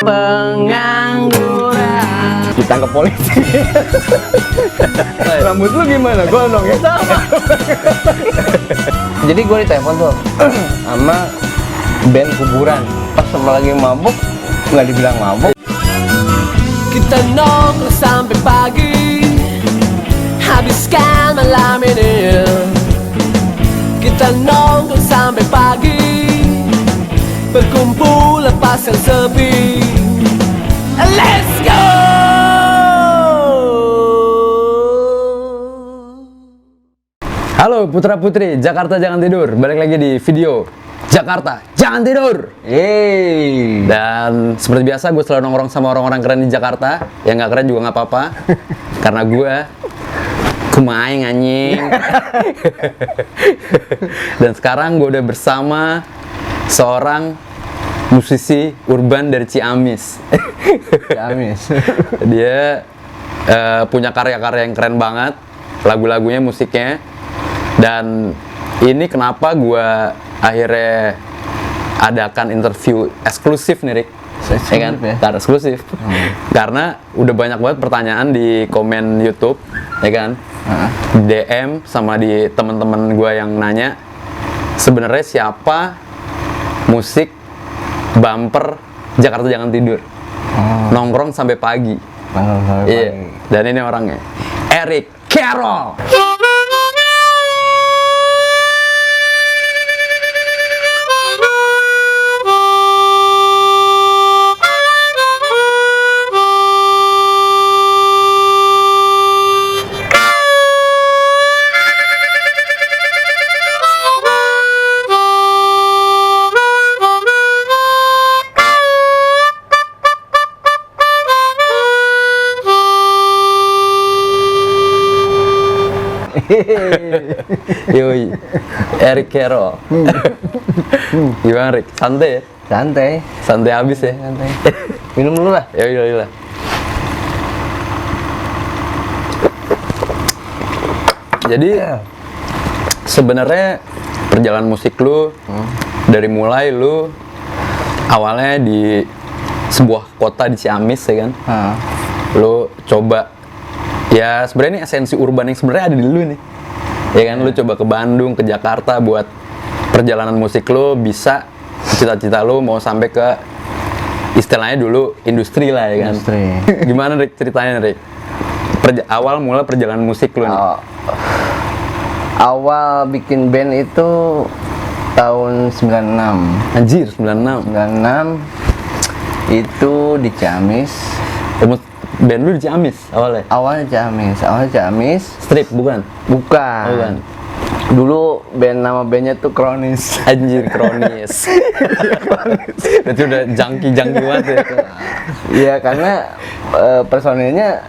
pengangguran. Ditangkap polisi. Rambut lu gimana? Gondong ya? Sama. Jadi gue ditelepon tuh sama band kuburan. Pas sama lagi mabuk, nggak dibilang mabuk. Kita nongkrong sampai pagi, habiskan malam ini. Kita nongkrong sampai pagi, berkumpul lepaskan sepi. Let's go! Halo putra putri Jakarta Jangan Tidur, balik lagi di video Jakarta Jangan Tidur. Yeay. Dan seperti biasa gue selalu nongkrong sama orang-orang keren di Jakarta. Yang nggak keren juga nggak apa-apa, karena gue kumain anjing. Dan sekarang gue udah bersama seorang musisi urban dari Ciamis. Ciamis. Dia punya karya-karya yang keren banget, lagu-lagunya, musiknya. Dan ini kenapa gue akhirnya adakan interview eksklusif nih, Rick. Eksklusif kan? ya? Tar eksklusif. Karena udah banyak banget pertanyaan di komen YouTube, ya kan? DM sama di teman-teman gue yang nanya, sebenarnya siapa musik bumper Jakarta Jangan Tidur? Nongkrong sampai pagi. Nongkrong sampai Iya. pagi. Dan ini orangnya, Eric Carroll. Yoi, Eric Carroll. Gimana, Rick? Santai ya? Santai. Santai habis ya? Santai. Minum dulu lah. Yoi lah. Jadi sebenarnya perjalanan musik lu dari mulai lu awalnya di sebuah kota di Ciamis, ya kan? Lu coba, ya sebenarnya ini esensi urban yang sebenarnya ada di lu nih, ya kan? Lu coba ke Bandung, ke Jakarta buat perjalanan musik lu bisa, cita-cita lu mau sampai ke istilahnya dulu industri lah, ya kan? Industri. Gimana, Rick, ceritanya, Rick? Awal mula perjalanan musik lu nih. Awal bikin band itu tahun 96. Anjir, 96. 96 itu di Ciamis. Band lu di Ciamis awalnya? Awalnya Ciamis. Strip, bukan? Bukan. Dulu nama bandnya tuh Kronis. Anjir, Kronis. Berarti udah jangki banget ya? Iya, karena personilnya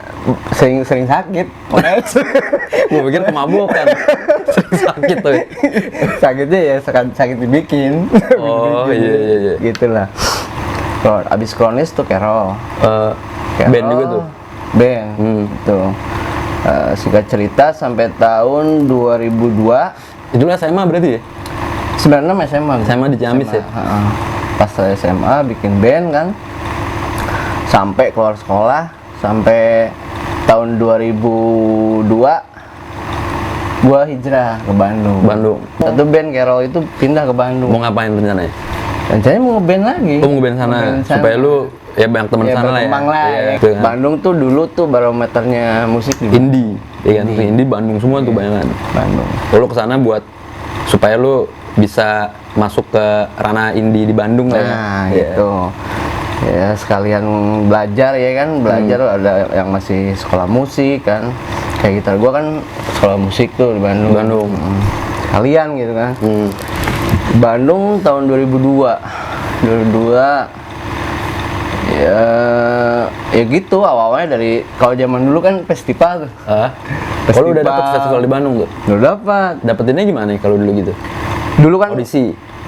sering sakit. Gue pikir kemabukan. Sering sakit tuh. Sakitnya ya sakit dibikin. Oh, iya. Gitulah. Kalau abis Kronis tuh Carroll. Band juga tuh? Band, tuh. Singkat cerita sampai tahun 2002. Itu lah SMA berarti ya? 96 SMA. SMA di Ciamis ya? Pas SMA bikin band kan. Sampai keluar sekolah, sampai tahun 2002 gua hijrah ke Bandung. Satu band Carroll itu pindah ke Bandung. Mau ngapain rencananya? Rencananya mau ngeband lagi. Mau ngeband sana, supaya lu ya banyak teman sana lah ya. Iya, Gitu kan? Bandung tuh dulu tuh barometernya musik di Indie, ya kan? Indie Bandung semua tuh banyak. Bandung. Lu kesana buat supaya lu bisa masuk ke ranah indie di Bandung lah ya. Nah, gitu. Ya sekalian belajar ya kan, ada yang masih sekolah musik kan. Kayak gitar gua kan sekolah musik tuh di Bandung. Sekalian gitu kan. Bandung tahun 2002 ya gitu awalnya dari, kalau zaman dulu kan festival tuh. Kalau udah dapet festival di Bandung tuh? Udah dapat. Dapetinnya gimana nih kalau dulu gitu? Dulu kan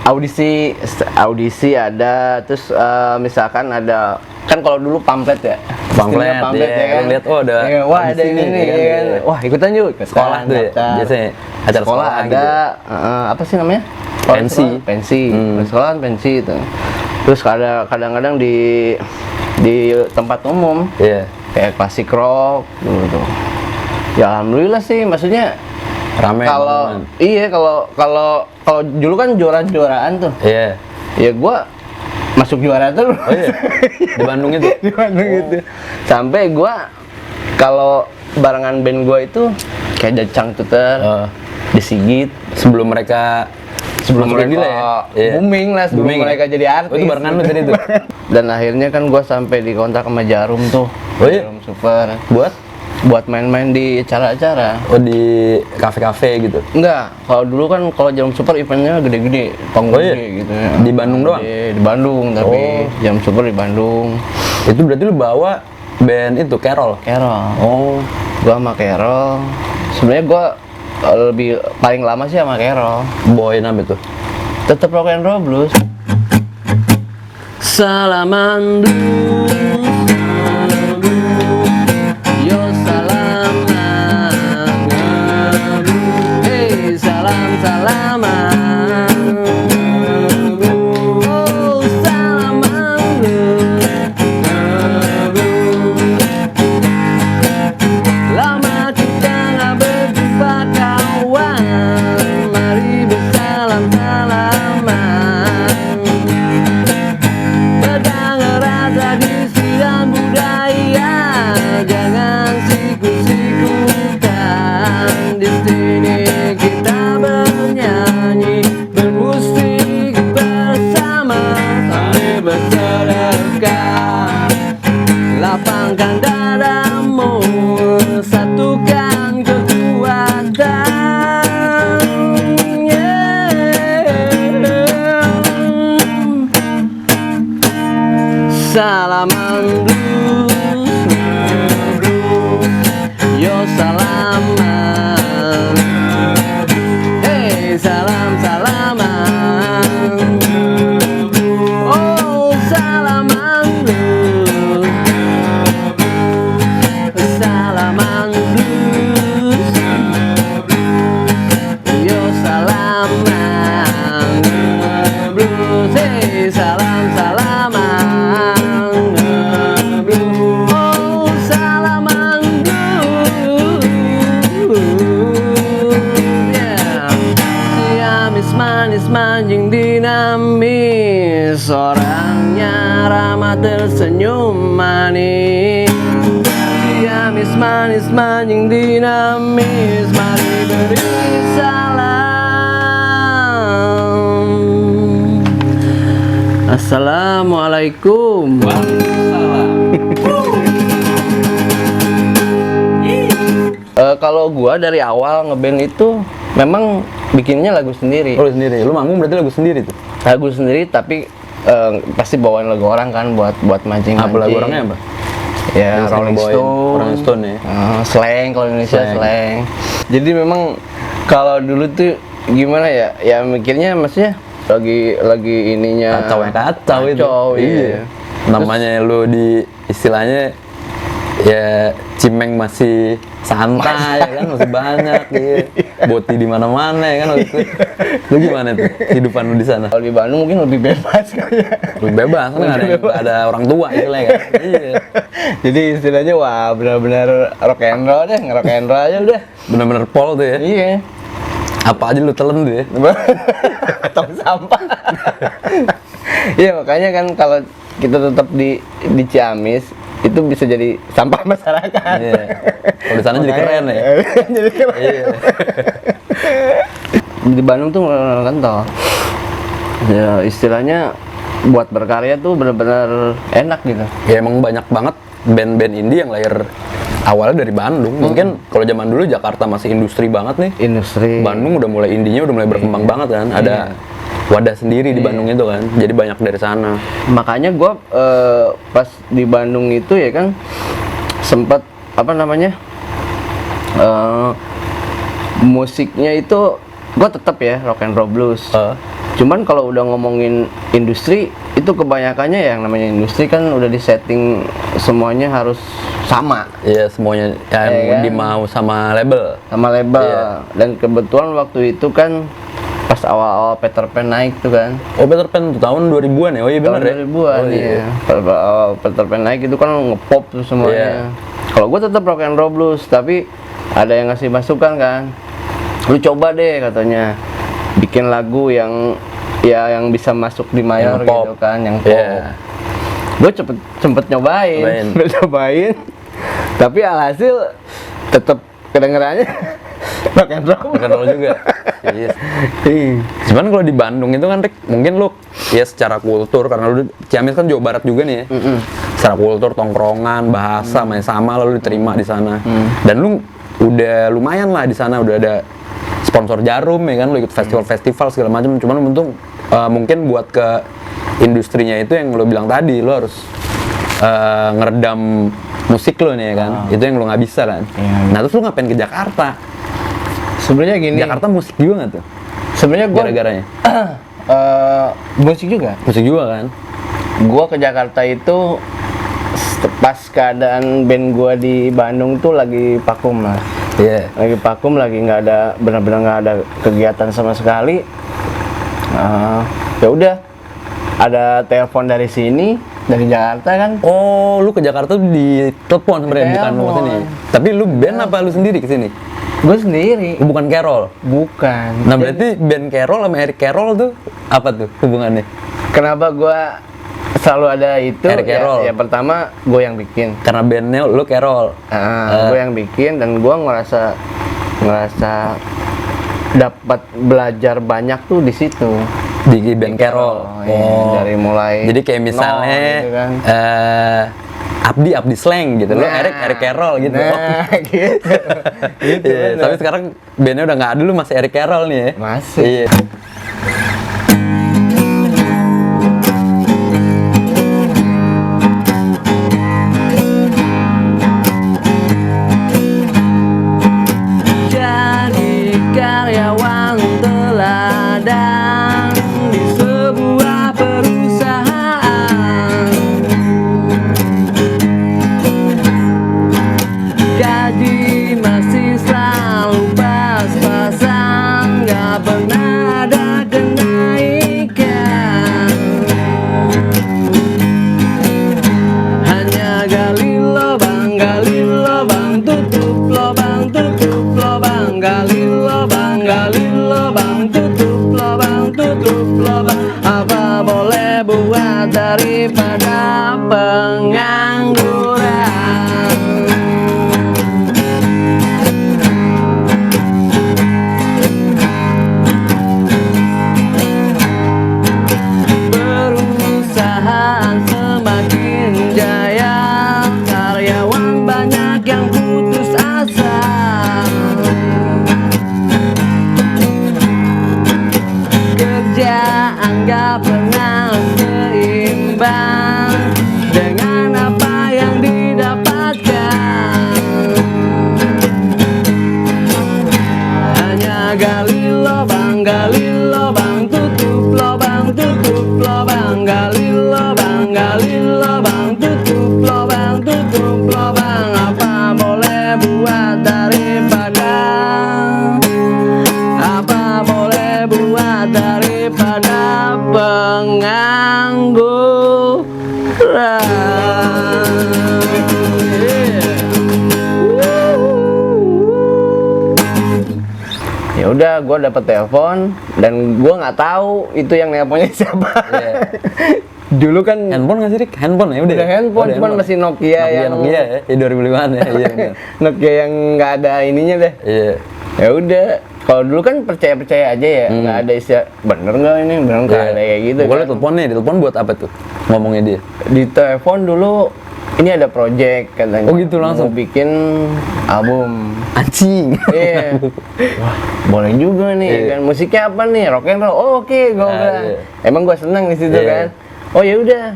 audisi ada, terus misalkan ada kan, kalau dulu pamflet ya. Pamflet ya kan. Lihat, oh ada. Ya, wah ada ini nih ya kan. Wah ikutan yuk. Sekolah tuh ya. Biasanya acara sekolah ada gitu. apa sih namanya? Pensi. Sekolah pensi itu. Terus kadang-kadang di di tempat umum. Iya. Kayak klasik rock dulu tuh. Ya alhamdulillah sih, maksudnya Rame. kalau iya kalau dulu kan juaraan tuh. Iya. Ya gua masuk juara terus. Oh iya. Di Bandung itu. Di Bandung itu. Sampai gua kalau barengan band gua itu kayak Jacang Tuter, di Sigit Sebelum mereka sebelum masuk mereka indie lah ya? Iya. booming lah, sebelum Booming ya? mereka jadi artis. Oh, itu barengan lu tadi tuh. Dan akhirnya kan gua sampai dikontak sama Jarum tuh. Oh iya? Jarum Super. Buat Main-main di acara-acara. oh di kafe-kafe gitu. Enggak, kalau dulu kan kalau Jarum Super eventnya gede-gede, panggung Oh iya? gede gitu ya. Di Bandung doang? Di Bandung, tapi Oh. Jarum Super di Bandung. Itu berarti lu bawa band itu Carol. Carol. Oh. Gua sama Carol. Sebenarnya gua lebih paling lama sih sama Carol. Bawain apa itu? Tetap rock and roll blues. Salaman blues. Yo salaman. Hey salam salaman. Oh salaman blues. Lama kita nggak berjumpa kawan. Mari bersalam salaman. Pegang erat tradisi dan budaya. Jangan siku-sikukan. Di sini kita bernyanyi, bermusik bersama sambil bersedekah. Lapangkan dadamu, satukan kekuatan. Salaman blues, yo salaman. Hey salam salaman. Oh salaman blues. Salaman blues. Yo salaman blues. Hey salam salaman blues. Oh salaman blues. Yeah. Ciamis manis manjing dinamis, orangnya ramah tersenyum manis. Ciamis manis manjing dinamis, mari beri salam. Assalamualaikum. Kalau gua dari awal ngeband itu memang bikinnya lagu sendiri. Oh, lu sendiri. Lu manggung berarti lagu sendiri tuh. Lagu sendiri tapi pasti bawain lagu orang kan buat mancing-mancing. Apa lagu orangnya apa? Ya Yang sering Rolling bawain Stone. Rolling Stone ya. Slang kalau Indonesia Slang. slang. Jadi memang kalau dulu tuh gimana ya? Ya mikirnya maksudnya lagi ininya Kacau ya kacau itu. iya. Namanya lu di istilahnya ya Cimeng masih santai ya kan, masih banyak gitu. Boti di mana-mana ya kan waktu itu. Lu gimana tuh kehidupan lu di sana? Kalau di Bandung mungkin lebih bebas kali ya. Lebih bebas kan nggak ada orang tua istilahnya kan. Iya. Jadi istilahnya wah benar-benar rock and roll deh, nge-rock and roll aja udah. Bener-bener pol tuh ya. Iya. Apa aja lu telan tuh ya. Tong sampah. Iya makanya kan kalau kita tetap di Ciamis itu bisa jadi sampah masyarakat. Iya. Kalau di sana jadi keren ya. Jadi keren. Iya. Di Bandung tuh kental. Ya istilahnya buat berkarya tuh benar-benar enak gitu. Ya emang banyak banget band-band indie yang lahir awalnya dari Bandung. Mungkin kalau zaman dulu Jakarta masih industri banget nih. Industri. Bandung udah mulai indinya udah mulai berkembang banget kan. Ada wadah sendiri di Bandung itu kan. Jadi banyak dari sana. Makanya gue pas di Bandung itu ya kan sempat apa namanya musiknya itu gue tetap ya rock and roll blues. Cuman kalau udah ngomongin industri itu kebanyakannya yang namanya industri kan udah disetting semuanya harus sama. Iya semuanya yang Iya kan? dimau sama label. Sama label. Iya. Dan kebetulan waktu itu kan pas awal-awal Peter Pan naik tuh kan. Oh, Peter Pan tuh tahun 2000-an ya? Oh iya bener ya? 2000-an Oh, iya. Awal Peter Pan naik itu kan ngepop tuh semuanya. Iya. Kalau gue tetap rock and roll blues, tapi ada yang ngasih masukan kan. Lu coba deh katanya bikin lagu yang yang bisa masuk di mayor Yang pop. gitu kan, yang pop. Iya. Gue sempet nyobain. Udah cobain. Tapi alhasil tetap kedengerannya rock and roll. Rock and roll juga. Yes. Cuman kalau di Bandung itu kan Rick, mungkin lu ya secara kultur karena lu Ciamis kan Jawa Barat juga nih ya. Secara kultur, tongkrongan, bahasa main sama lalu diterima di sana. Dan lu udah lumayan lah di sana, udah ada sponsor Jarum ya kan, lu ikut festival-festival segala macam. Cuman untung mungkin buat ke industrinya itu yang lu bilang tadi, lu harus ngeredam musik lo nih ya kan. Itu yang lu nggak bisa kan. Nah, terus lu ngapain ke Jakarta? Sebenarnya gini. Jakarta musik juga nggak tuh? Sebenarnya gue Gara-garanya? musik juga. Musik juga kan? Gua ke Jakarta itu pas keadaan band gua di Bandung tuh lagi vakum lah. Iya. Lagi vakum, lagi nggak ada, benar-benar nggak ada kegiatan sama sekali. Ya udah, ada telepon dari sini, dari Jakarta kan. Oh, lu ke Jakarta tuh di telepon sebenarnya, bukan lu ke sini. Tapi lu band apa lu sendiri ke sini? Gue sendiri. Bukan Carol. Bukan. Nah, berarti band Carol sama Eric Carroll tuh apa tuh hubungannya? Kenapa gua selalu ada itu? Eric Carroll. Ya pertama gue yang bikin. Karena bandnya lu Carroll. Gue yang bikin, dan gue ngerasa dapat belajar banyak tuh di situ. Di band Carroll. Iya, dari mulai Jadi kayak misalnya gitu kan. Abdi Slang gitu, lu Eric Carroll gitu. Nah, gitu. Gitu. Iya, tapi sekarang bandnya udah nggak ada, lu masih Eric Carroll nih ya? Masih. Iya. Jadi karyawan teladan di sebuah perusahaan. Gaji masih selalu pas-pasan, gak pernah ada kenaikan. Hanya gali lubang, tutup lubang, tutup lubang, gali lubang, tutup lubang, tutup lubang. Apa boleh buat daripada pengangguran? Perusahaan semakin jaya, karyawan banyak yang putus asa. Kerjaan gak pernah seimbang dengan apa yang didapatkan. Hanya gali lubang, tutup lubang, tutup lubang, gali lubang, tutup lubang, tutup lubang. Apa boleh buat daripada, apa boleh buat daripada pengangguran? Ya udah, gue dapet telepon dan gue nggak tahu itu yang nelponnya siapa. Iya. Dulu kan Handphone nggak sih, Rick? Handphone ya udah. udah handphone, Oh, udah cuman masih Nokia yang Nokia ya, 2005-an ya. Iya benar. Nokia yang nggak ada ininya deh. Iya. Ya udah, kalau dulu kan percaya aja ya, nggak ada istilah bener nggak ini, bener nggak ada kayak gitu. Boleh Kan. telepon nih, ditelepon buat apa tuh? Ngomongnya dia. Di telepon dulu, ini ada project katanya. Oh gitu, langsung? Mau bikin album. Anjing. Iya. Wah, boleh juga nih Iya. kan. Musiknya apa nih? Rock and roll. Oh, oke, gue bilang. iya. Emang gue seneng di situ Iya. kan. Oh ya udah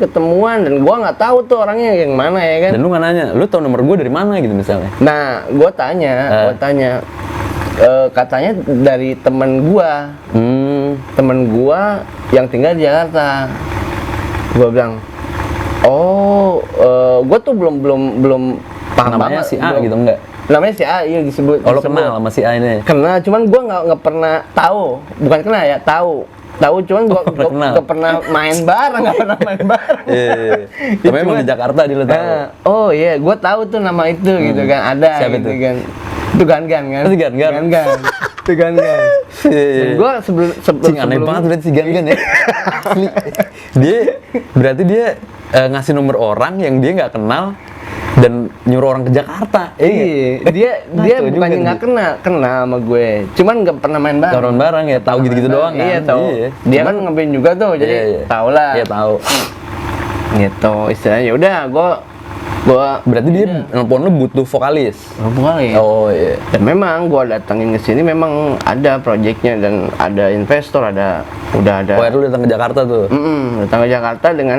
ketemuan, dan gue nggak tahu tuh orangnya yang mana ya kan. Dan lu nggak nanya, lu tau nomor gue dari mana gitu misalnya? Nah, gue tanya, katanya dari temen gue yang tinggal di Jakarta. Gue bilang, oh, gue tuh belum paham Namanya banget. si A gitu enggak? namanya si A, iya disebut. Oh, lo kenal sama si A ini? Kenal, cuman gue nggak pernah tahu, bukan kenal ya, tahu cuman gue nggak pernah main bareng, nggak pernah main bareng. Iya. Tapi emang di Jakarta dia lo tahu. Oh iya, gue tahu tuh nama itu gitu kan, ada. Siapa gitu itu? kan. Itu Gan-Gan kan? Itu Gan-Gan? Itu Gan-Gan. Gue Cing aneh banget berarti si Gan-Gan ya. Asli. Berarti dia ngasih nomor orang yang dia nggak kenal dan nyuruh orang ke Jakarta. Iya, dia bukannya nggak kenal sama gue, cuman nggak pernah main bareng. Turun bareng ya, tahu gitu-gitu doang kan. Iya, tahu. Dia kan ngeband juga tuh, jadi tau lah. Iya, tahu. Gitu, istilahnya ya udah gue berarti dia nelpon lu butuh vokalis. Vokalis. Oh iya. Dan memang gue datangin ke sini memang ada proyeknya dan ada investor, udah ada. Oh, lu datang ke Jakarta tuh. Datang ke Jakarta dengan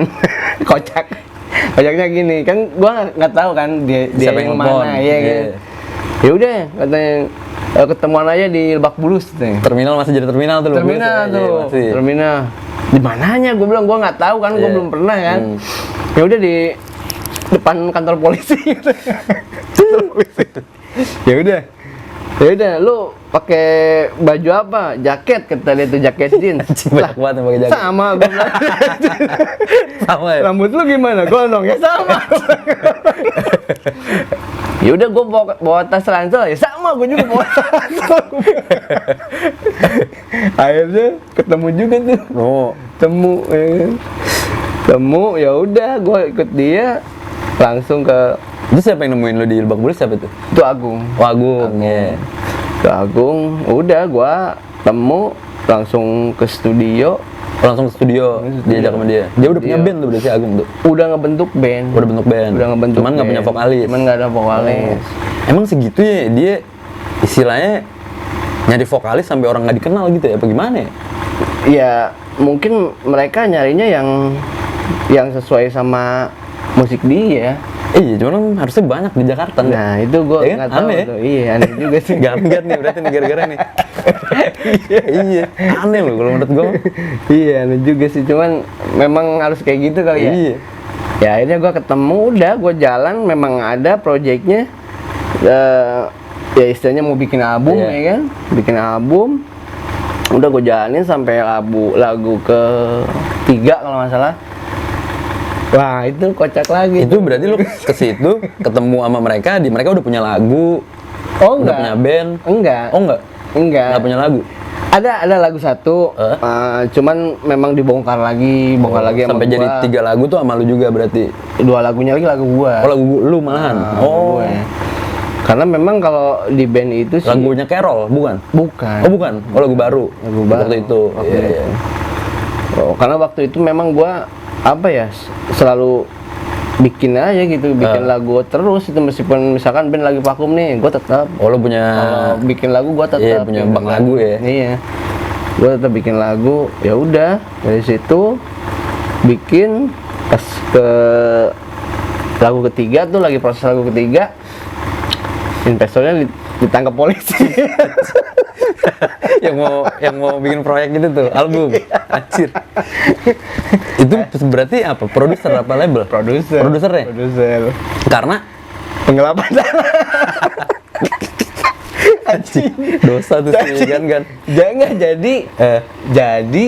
kocaknya gini kan, gue nggak tahu kan dia yang mana ya kan. Ya udah katanya ketemuan aja di Lebak Bulus nih. Terminal masih jadi terminal tuh. Terminal di mananya, gue bilang gue nggak tahu kan, gue belum pernah kan. Ya udah di depan kantor polisi gitu. Ya udah lu pakai baju apa? Jaket, kata dia tuh, jaket jeans. Banyak banget yang pakai jaket. Sama gue bilang. Sama ya. Rambut lu gimana? Gondrong ya, sama. Ya udah gue bawa tas ransel ya, sama gue juga bawa tas ransel. Akhirnya ketemu juga tuh. Temu ya udah gue ikut dia langsung ke. Itu siapa yang nemuin lu di Lebak Bulus, siapa tuh? Itu Agung. Oh, Agung. Iya. Ke Agung, udah gua temu langsung ke studio. Diajak sama dia. Dia udah punya band tuh berarti Agung tuh. Udah ngebentuk band. Cuman nggak punya vokalis. Nggak ada vokalis. Emang segitu ya dia istilahnya nyari vokalis sampai orang nggak dikenal gitu ya? Apa gimana ya? Ya mungkin mereka nyarinya yang sesuai sama musik dia. Iya, cuman kan harusnya banyak di Jakarta. Nah, itu gue nggak tahu aneh. tuh. Iya, aneh juga sih. Ganggat nih berarti gara-gara nih. Iya, aneh loh kalau menurut gue. Iya, aneh juga sih. Cuman memang harus kayak gitu kali ya. Iya. Ya akhirnya gue ketemu, udah gue jalan, memang ada proyeknya. Ya istilahnya mau bikin album ya kan, bikin album. Udah gue jalanin sampai lagu ke-3 kalau nggak salah. Wah, itu kocak lagi. Itu berarti lu ke situ ketemu sama mereka, mereka udah punya lagu. Oh, udah punya band. Enggak. Nggak punya lagu. Ada lagu satu, cuman memang dibongkar lagi sampai jadi 3 lagu tuh sama lu juga berarti. 2 lagunya lagi lagu gua. Oh, lagu lu malahan. Gue. Karena memang kalau di band itu sih lagunya Carol, bukan? Bukan. Oh, bukan. Oh, lagu baru. Waktu itu. Iya. Oh, karena waktu itu memang gua selalu bikin aja gitu, bikin lagu terus itu, meskipun misalkan band lagi vakum nih, gue tetap. Oh, lo punya bikin lagu, gue tetap. Iya, punya bang lagu ya. Iya, gue tetap bikin lagu. Ya udah, dari situ bikin, pas ke lagu ketiga tuh, lagi proses lagu ketiga, investornya ditangkap polisi. yang mau bikin proyek gitu tuh, album. Anjir. Itu berarti apa? Produser apa label? Produser ya? Produser. Karena penggelapan tanah. Anjing. Dosa tuh sih kan. Jangan jadi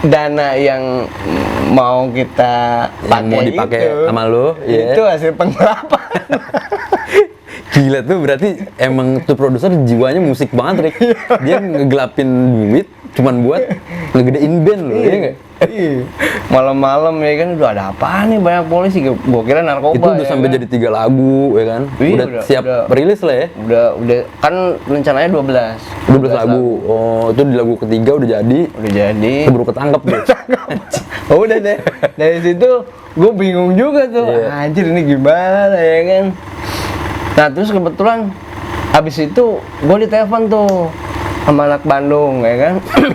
dana yang mau kita pakai, mau dipakai sama lo, itu hasil penggelapan. Gila tuh, berarti emang tuh produser jiwanya musik banget, Rick. Dia ngegelapin duit cuman buat ngegedein band loh, iya nggak? Iya. Malam-malam ya kan, udah ada apa nih, banyak polisi. Gua kira narkoba. Itu udah sampai jadi 3 lagu ya kan? Udah siap rilis lah ya? Udah kan rencananya 12 lagu. Oh, itu di lagu ketiga udah jadi. Baru ketangkep deh. Oh, udah deh. Dari situ gue bingung juga tuh. Anjir, ini gimana ya kan? Nah, terus kebetulan habis itu gue ditelepon tuh sama anak Bandung, ya kan?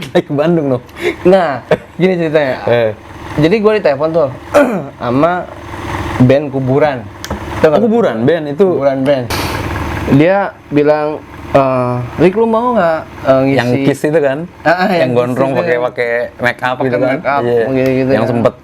Ke Bandung loh. Nah, gini ceritanya. Jadi gue ditelepon tuh sama band Kuburan. Kuburan band itu. Kuburan band. Dia bilang, Rick, lu mau nggak ngisi? Yang Kiss itu kan? Yang gondrong pakai make up gitu kan? Gitu, yang sempet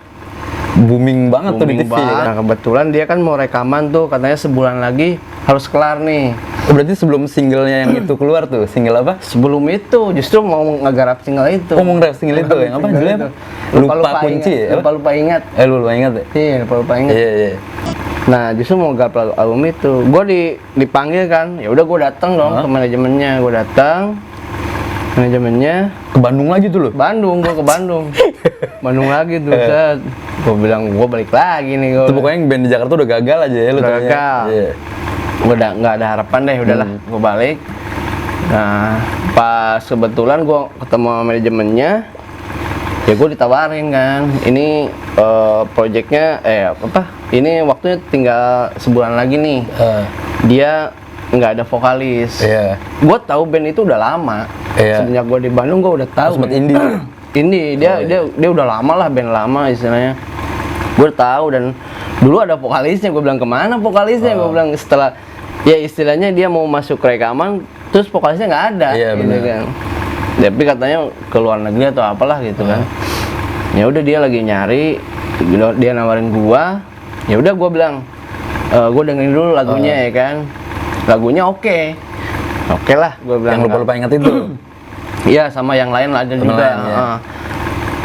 booming banget tuh di Booming TV ya kan? banget. Nah, kebetulan dia kan mau rekaman tuh, katanya sebulan lagi harus kelar nih. Oh, berarti sebelum singlenya yang itu keluar tuh, single apa? Sebelum itu justru mau ngegarap single itu. Oh, mau nge-rap single itu yang apa judulnya apa? Lupa kunci ya? Apa? Lupa ingat. Lupa ingat ya? Iya, lupa ingat. Iya, iya. Nah, justru mau garap album itu. Gue dipanggil kan. Ya udah gue datang dong ke manajemennya. Gue datang. Manajemennya Ke Bandung lagi tuh lo? Bandung, gue ke Bandung. Bandung lagi tuh, set. Gue bilang gue balik lagi nih. Itu pokoknya yang band di Jakarta udah gagal aja ya lu Udah taunya. gagal. Iya. Udah nggak ada harapan deh, udahlah gue balik. Nah, pas kebetulan gue ketemu sama manajemennya, ya gue ditawarin kan, ini projectnya ini waktunya tinggal sebulan lagi nih. Dia nggak ada vokalis. Iya. Gue tahu band itu udah lama. Iya. Semenjak gue di Bandung gue udah tahu. Sempat indie tuh. Indie, dia udah lama lah, band lama istilahnya. Gue tahu, dan dulu ada vokalisnya. Gue bilang kemana vokalisnya? Gue bilang setelah, ya istilahnya dia mau masuk rekaman, terus vokalisnya nggak ada. Iya, gitu benar. kan. Tapi katanya ke luar negeri atau apalah gitu kan. Ya udah dia lagi nyari, dia nawarin gua. Ya udah gua bilang, gua dengerin dulu lagunya ya kan. Lagunya oke lah, gua bilang. Yang lupa ingat itu. Iya, sama yang lain ada Temen juga. lain, ya.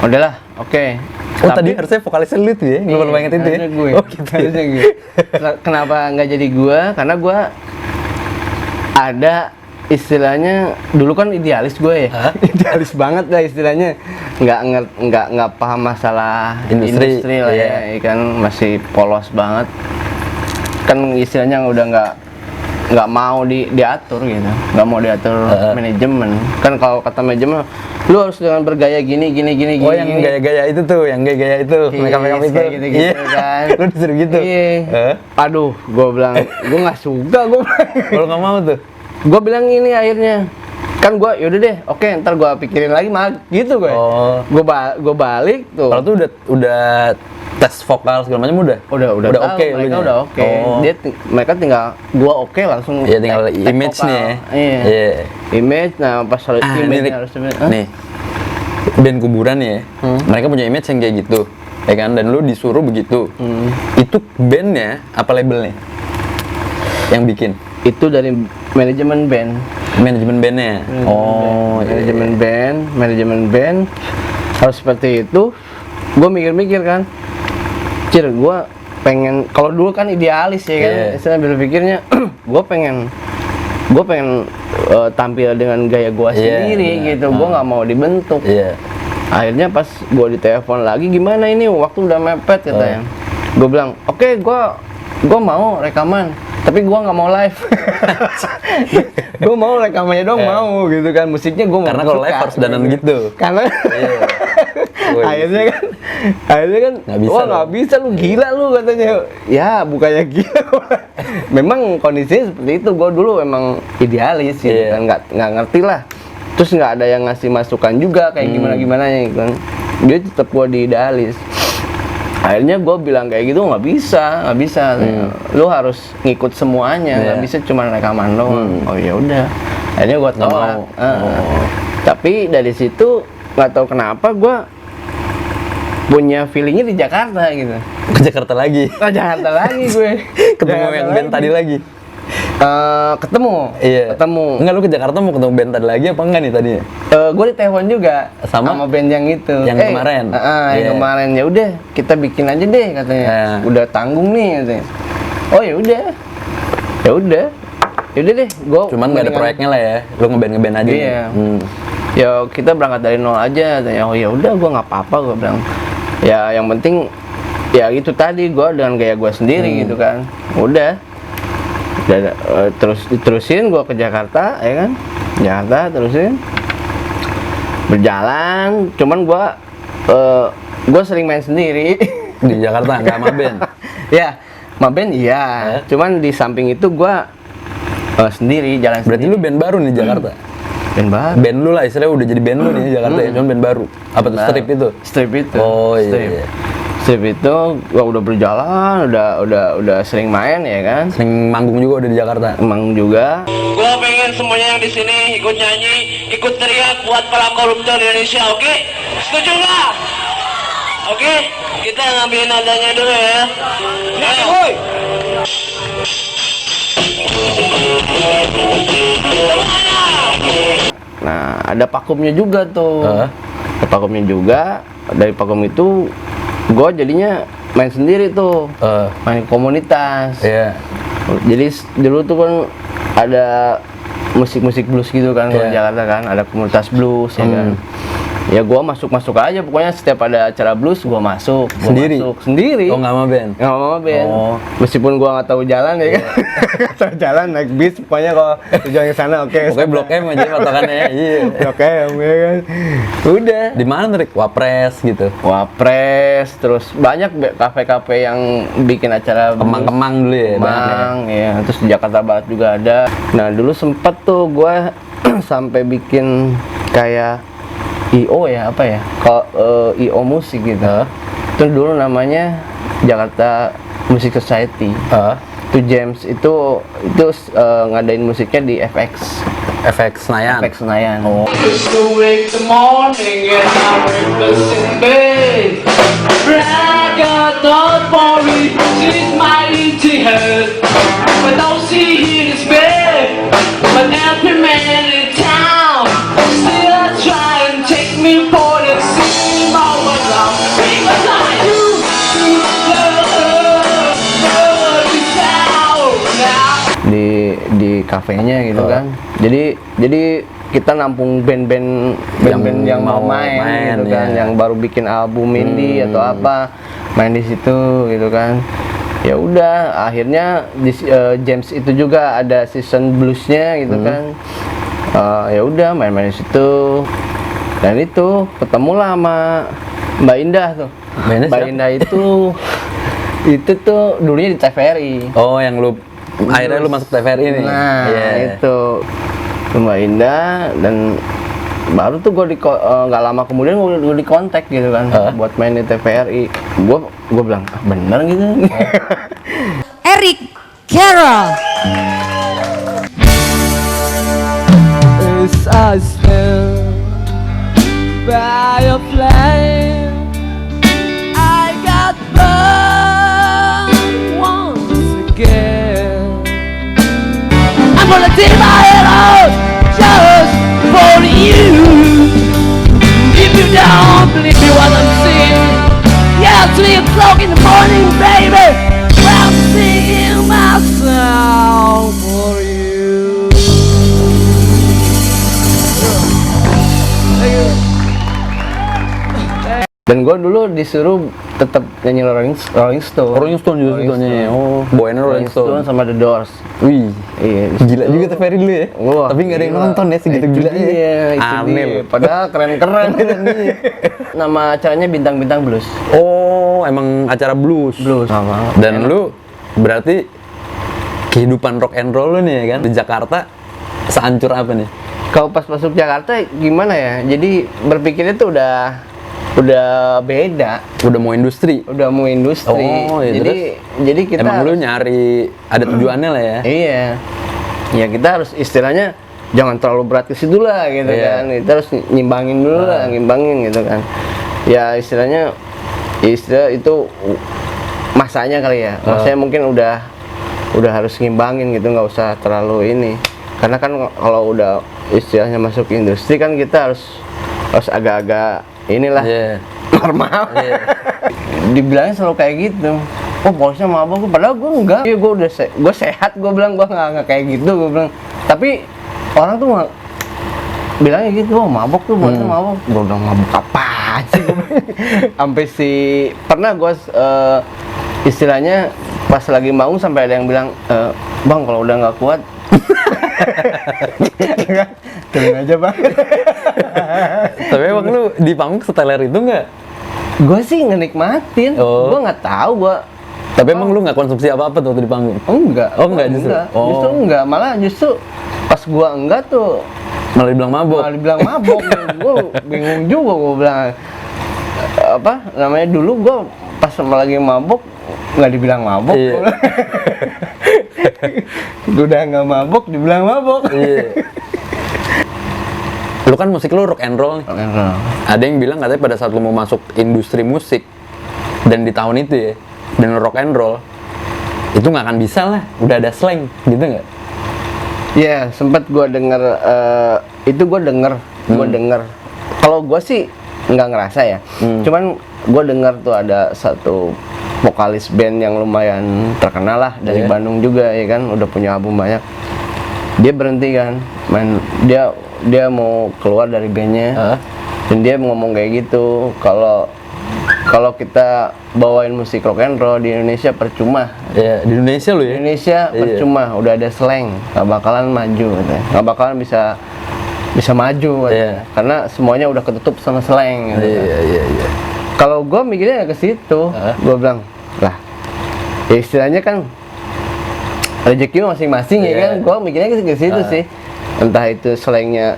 Udahlah, oke. Oh, tadi harusnya vokalisnya lu tuh ya, yang lupa ingat itu ya. Harusnya gue. Oh, gitu. Harusnya gue. Kenapa nggak jadi gua? Karena gua ada istilahnya, dulu kan idealis gue ya. Idealis banget lah istilahnya. Nggak paham masalah industri lah iya. ya kan, masih polos banget. Kan istilahnya udah nggak mau diatur gitu, nggak mau diatur manajemen. Kan kalau kata manajemen, lu harus dengan bergaya gini. Oh, yang gaya-gaya itu tuh, yang gaya-gaya itu, makeup itu. Kayak gitu-gitu kan. Lu disuruh gitu. Iya. Aduh, gue bilang, gue nggak suka, gue bilang. Kalau nggak mau tuh. Gue bilang ini akhirnya, kan gue yaudah deh, oke ntar gue pikirin lagi gitu gue. Oh. Gue balik tuh. Kalau tuh udah tes vokal segala macam udah Tahu, oke, mereka elunya. udah oke. Oh. Mereka tinggal gue oke langsung. Ya tinggal tag image vokal. nih ya. Iya. Iya. Image, nah pas Ini, image Rik. harus Nih. Band kuburan ya. Mereka punya image yang kayak gitu. Ya kan, dan lu disuruh begitu. Itu bandnya apa labelnya? Yang bikin? Itu dari manajemen band. Manajemen bandnya. Oh, iya. Manajemen band harus seperti itu. Gue mikir-mikir kan, gue pengen, kalau dulu kan idealis ya kan, saya berpikirnya gue pengen tampil dengan gaya gue sendiri gitu, gue nggak mau dibentuk. Akhirnya pas gue ditelepon lagi, gimana ini waktu udah mepet katanya. Gue bilang oke, gue mau rekaman, tapi gue nggak mau live. Gue mau rekamannya dong, mau gitu kan, musiknya gue Karena kalau live harus dandan gitu. Karena akhirnya kan Nggak bisa wah lu. nggak bisa, lu gila lu katanya. Ya bukannya gila. Memang kondisinya seperti itu. Gue dulu emang idealis gitu kan, nggak ngerti lah. Terus nggak ada yang ngasih masukan juga kayak gimana gitu kan. Dia tetap gue di idealis. Akhirnya gue bilang kayak gitu, nggak bisa. Lu harus ngikut semuanya, nggak bisa cuma rekaman doang. Oh ya udah. Akhirnya gue tolak. Tapi dari situ nggak tahu kenapa gue punya feelingnya di Jakarta gitu. Ke Jakarta lagi. Ke Jakarta lagi gue. Ketemu yang band tadi lagi. Ketemu. Enggak, lu ke Jakarta mau ketemu band tadi lagi apa enggak nih tadinya? Gue ditelepon juga Sama band yang itu. Yang kemarin? Yang kemarin, ya udah kita bikin aja deh katanya. Udah tanggung nih katanya. Oh ya udah. Ya udah deh. Cuman nggak ada proyeknya lah ya. Lu ngeband aja. Iya. Ya kita berangkat dari nol aja katanya. Oh ya udah, gue nggak apa-apa, gue bilang. Ya yang penting ya itu tadi, gue dengan gaya gue sendiri gitu kan. Udah. Terus diterusin gue ke Jakarta ya kan. Jakarta terusin berjalan, cuman gue sering main sendiri Di Jakarta nggak sama band. ya sama band iya, cuman di samping itu gue sendiri jalan. Berarti sendiri. lu band baru nih Jakarta. Band baru. Band lu lah istilahnya udah jadi band lu nih Jakarta ya, cuman band baru. Apa tuh, strip itu? Strip itu. Oh iya. Strip. Strip itu gua udah berjalan, udah sering main ya kan. Sering manggung juga udah di Jakarta. Emang juga. Gua pengen semuanya yang di sini ikut nyanyi, ikut teriak buat para koruptor Indonesia, oke? Setuju nggak? Oke, kita ngambil nadanya dulu ya. Nada, woi. Nah, ada vakumnya juga tuh. Ada vakumnya juga. Dari vakum itu gue jadinya main sendiri tuh. Main komunitas. Iya. Jadi dulu tuh kan ada musik-musik blues gitu kan kalau di Iya. Jakarta kan, ada komunitas blues ya kan. Ya gua masuk aja, pokoknya setiap ada acara blues gua masuk. Sendiri. Oh, nggak sama band? Nggak sama band. Oh. Meskipun gua nggak tahu jalan ya kan. Nggak tahu jalan naik bis, pokoknya kalau tujuan ke sana oke. Pokoknya Blok M aja patokannya ya. Iya. Blok M ya kan. Udah. Di mana, Rik? Wapres gitu. Wapres, terus banyak kafe-kafe yang bikin acara blues. Kemang-kemang dulu ya. banyak ya. Kemang, ya. Terus di Jakarta Barat juga ada. Nah dulu sempet tuh gue sampai bikin kayak IO ya, apa ya? Kalau IO musik gitu. Terus dulu namanya Jakarta Music Society. Itu James itu ngadain musiknya di FX. Efek Senayan. FX Senayan. Just awake the morning and I'm restless in bed. I got thought for it, she's my itchy head. But don't see here is bed, but every man in town still try and take me for the same old love. Because I love this town now. Di kafenya gitu kan. Jadi kita nampung band-band yang mau main gitu kan, ya. yang baru bikin album indie atau apa, main di situ gitu kan. Ya udah, akhirnya di James itu juga ada season bluesnya gitu kan. Ya udah main-main di situ. Dan itu ketemulah sama Mbak Indah tuh. Mbak Indah itu tuh dulunya di TVRI. Oh, yang lu akhirnya lu masuk TVRI ini. Nah, Iya. itu Mbak Indah, dan baru tuh gue nggak lama kemudian gue di kontak gitu kan buat main di TVRI. Gue bilang bener gitu. Eric Carroll. As I stand by a flame, I got burned once again. I'm gonna take my head out just for you. If you don't believe me what I'm saying, yeah, 3 o'clock in the morning, baby, I'm singing my song for you. Dan gue dulu disuruh tetap nyanyi Rolling Stone. Rolling Stone juga nyanyi. Oh, bawainnya Rolling Stone. sama The Doors. Wih, Iya, gila juga TVRI dulu ya. Wah, Tapi nggak ada yang gila. nonton ya segitu gila Itu dia, itu Aneh dia. loh. Padahal keren-keren. Nama acaranya Bintang-Bintang Blues. Oh, emang acara blues. Sama. Dan lu berarti kehidupan rock and roll lu nih ya kan di Jakarta sehancur apa nih? Kalau pas masuk Jakarta gimana ya? Jadi berpikirnya tuh udah beda. Udah mau industri. Udah mau industri. Oh, iya, jadi kita Emang lu harus- nyari ada tujuannya lah ya. Iya. Ya kita harus istilahnya jangan terlalu berat ke situ lah gitu Iya. kan. Kita harus nyimbangin dulu lah, ngimbangin gitu kan. Ya istilah itu masanya kali ya. Masanya mungkin udah harus ngimbangin gitu, nggak usah terlalu ini. Karena kan kalau udah istilahnya masuk industri kan kita harus agak-agak inilah Iya. normal. Dibilangnya selalu kayak gitu. Oh, bosnya mabok, padahal gue enggak. Iya, gue sehat, gue bilang gue nggak kayak gitu, gue bilang. Tapi orang tuh bilangnya gitu, oh mabok tuh, bosnya mabok. Gue udah mabok apa sih? Sampai pernah gue istilahnya pas lagi mau sampai ada yang bilang, bang kalau udah nggak kuat, turun aja bang. Tapi emang lu di panggung seteler itu nggak? Gue sih ngenikmatin, Oh. gue nggak tahu gue. Tapi emang lu nggak konsumsi apa-apa tuh waktu di panggung? Enggak. Oh, enggak justru? Oh. Justru enggak, malah justru pas gua enggak tuh Malah dibilang mabok. malah dibilang mabok. Gua bingung juga gua bilang apa namanya, dulu gua pas lagi mabok nggak dibilang mabok. Iya. Gua udah nggak mabok dibilang mabok. Iya. Lu kan musik lu rock and roll nih. Ada yang bilang katanya pada saat lu mau masuk industri musik, dan di tahun itu ya, dan rock and roll itu nggak akan bisa lah, udah ada slang gitu nggak? Iya, sempet gue denger itu gue denger. Kalau gue sih nggak ngerasa ya. Cuman gue denger tuh ada satu vokalis band yang lumayan terkenal lah dari Iya. Bandung juga ya kan, udah punya album banyak. Dia berhenti kan, dia mau keluar dari bandnya, dan dia ngomong kayak gitu, kalau kita bawain musik rock and roll di Indonesia percuma. Ya di Indonesia lo Di ya. Indonesia Iya. percuma, udah ada slang, nggak bakalan maju, katanya. Nggak bakalan bisa maju, katanya. Iya. Karena semuanya udah ketutup sama slang. Gitu. Iya. Kalau gue mikirnya ke situ, gue bilang, lah, ya istilahnya kan rezeki masing-masing ya Iya. kan. Gue mikirnya ke situ sih. Entah itu slangnya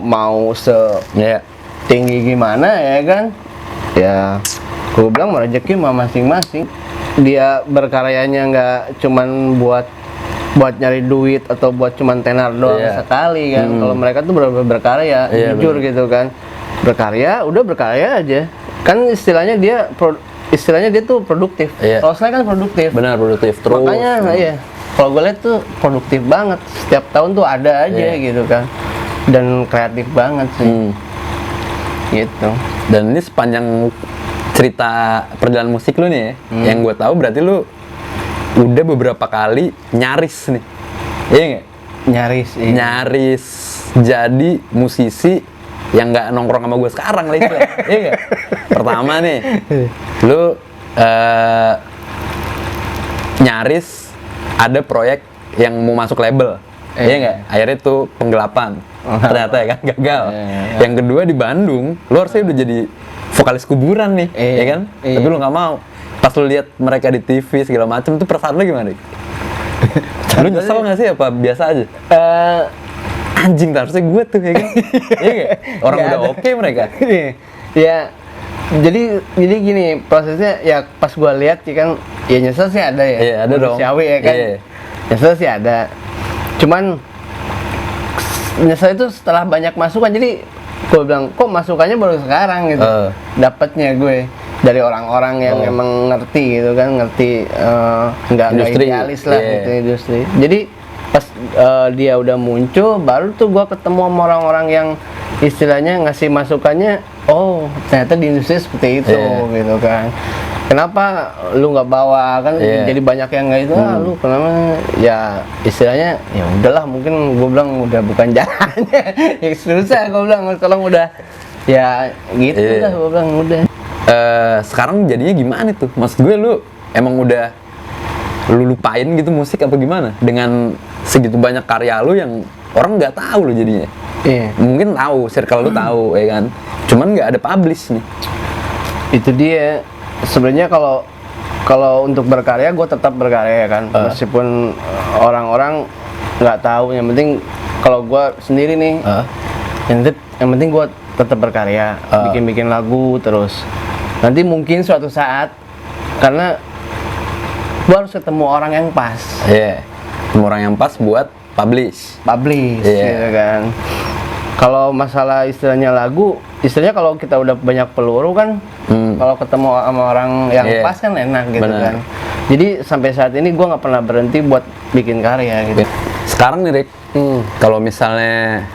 mau Iya. setinggi gimana ya kan. Ya, gue bilang mau rezeki mah masing-masing. Dia berkaryanya nggak cuman buat nyari duit atau buat cuman tenar doang Iya. sekali kan. Kalau mereka tuh benar-benar berkarya, Iya, jujur gitu kan. Berkarya, udah berkarya aja. Kan istilahnya dia tuh produktif. Iya. Kalau saya kan produktif. Benar, produktif terus. Makanya iya. Kalau gue lihat tuh produktif banget. Setiap tahun tuh ada aja Iya. gitu kan. Dan kreatif banget sih. Gitu. Dan ini sepanjang cerita perjalanan musik lu nih ya, yang gue tahu berarti lu udah beberapa kali nyaris nih, iya nggak? Nyaris. Iya. Nyaris jadi musisi yang nggak nongkrong sama gue sekarang lah itu, iya nggak? Pertama nih, lu nyaris ada proyek yang mau masuk label, iya nggak? Akhirnya itu penggelapan, ternyata ya kan gagal. Yang kedua di Bandung, lu harusnya udah jadi vokalis kuburan nih, ya kan? Tapi lu nggak mau. Pas lu lihat mereka di TV segala macem, itu perasaan lu gimana? Lu nyesel nggak sih apa biasa aja? Anjing, harusnya gue tuh ya kan? Iya nggak? Orang Nggak udah ada. oke mereka. Ya, jadi gini prosesnya ya, pas gua lihat ya kan, ya nyesel sih ada ya. Iya, ada dong. Manusiawi ya kan. Iya. Nyesel sih ada. Cuman nyesel itu setelah banyak masukan. Jadi gue bilang, kok masukannya baru sekarang gitu. Dapatnya gue dari orang-orang yang emang ngerti gitu kan, ngerti nggak Industri. idealis lah Iya. gitu industri. Jadi pas dia udah muncul, baru tuh gue ketemu sama orang-orang yang istilahnya ngasih masukannya, oh ternyata di industri seperti itu gitu kan. Kenapa lu nggak bawa kan? Jadi banyak yang nggak itu, lu kenapa? Ya istilahnya ya udahlah, mungkin gue bilang udah bukan jalannya. Ya susah gue bilang, sekarang udah ya gitu dah, gue bilang udah. Sekarang jadinya gimana tuh? Maksud gue lu emang udah lu lupain gitu musik apa gimana? Dengan segitu banyak karya lu yang orang nggak tahu lu jadinya. Iya. Mungkin tahu, circle lu tahu ya kan. Cuman nggak ada publish nih. Itu dia. Sebenarnya kalau untuk berkarya, gue tetap berkarya ya kan. Meskipun orang-orang nggak tahu, yang penting kalau gue sendiri nih, yang penting gue tetap berkarya, bikin lagu terus. Nanti mungkin suatu saat, karena gue harus ketemu orang yang pas, Iya. Orang yang pas buat publish. gitu kan. Kalau masalah istilahnya lagu, istilahnya kalau kita udah banyak peluru kan, kalau ketemu sama orang yang pas kan enak gitu. Bener. Kan. Jadi sampai saat ini gue nggak pernah berhenti buat bikin karya gitu. Sekarang nih Rick, kalau misalnya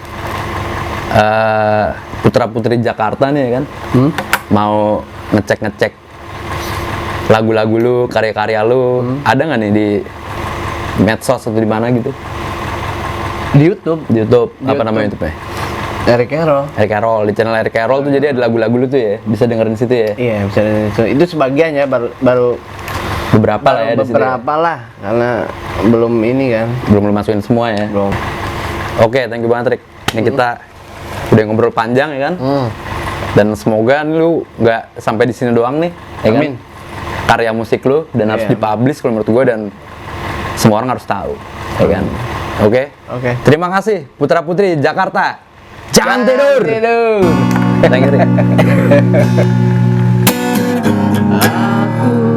putra-putri Jakarta nih ya kan, mau ngecek lagu-lagu lu, karya-karya lu, ada nggak nih di medsos atau di mana gitu? Di YouTube, Di YouTube, apa YouTube. namanya YouTube-nya? Eric Carroll. Eric Carroll, di channel Eric Carroll tuh jadi ada lagu-lagu lu tuh ya, bisa dengerin situ ya. Iya, bisa itu sebagian ya, baru Beberapa lah ya di situ. Ya. beberapa lah, karena belum ini kan, Belum lu masukin semua ya. belum. Oke, thank you banget Rick. Ini kita udah ngobrol panjang ya kan. Dan semoga lu nggak sampai di sini doang nih, ya kan? Amin. Karya musik lu dan harus Iya. dipublish kalau menurut gua, dan semua orang harus tahu, ya kan? Oke. Oke. Terima kasih Putra Putri Jakarta. Jangan tidur. Tidur. Thank you, Rick. Aku